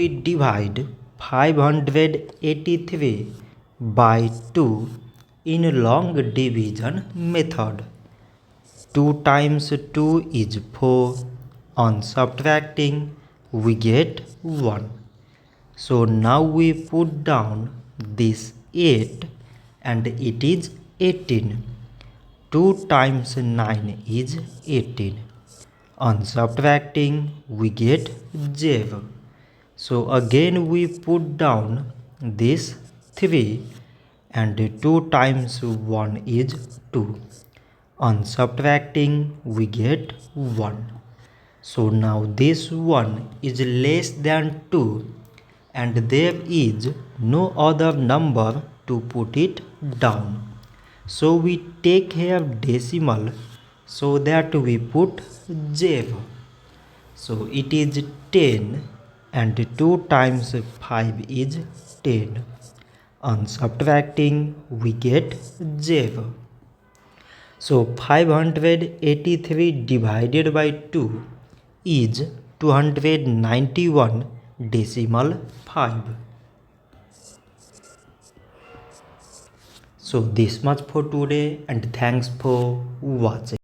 We divide 583 by 2 in long division method. 2 times 2 is 4. On subtracting, we get 1. So now we put down this 8 and it is 18. 2 times 9 is 18. On subtracting, we get 0. So again we put down this 3 and 2 times 1 is 2. On subtracting we get 1. So now this 1 is less than 2 and there is no other number to put it down. So we take here decimal so that we put 0. So it is 10 and 2 times 5 is 10. On subtracting we get 0. So 583 divided by 2 is 291 decimal 5. So this much for today and thanks for watching.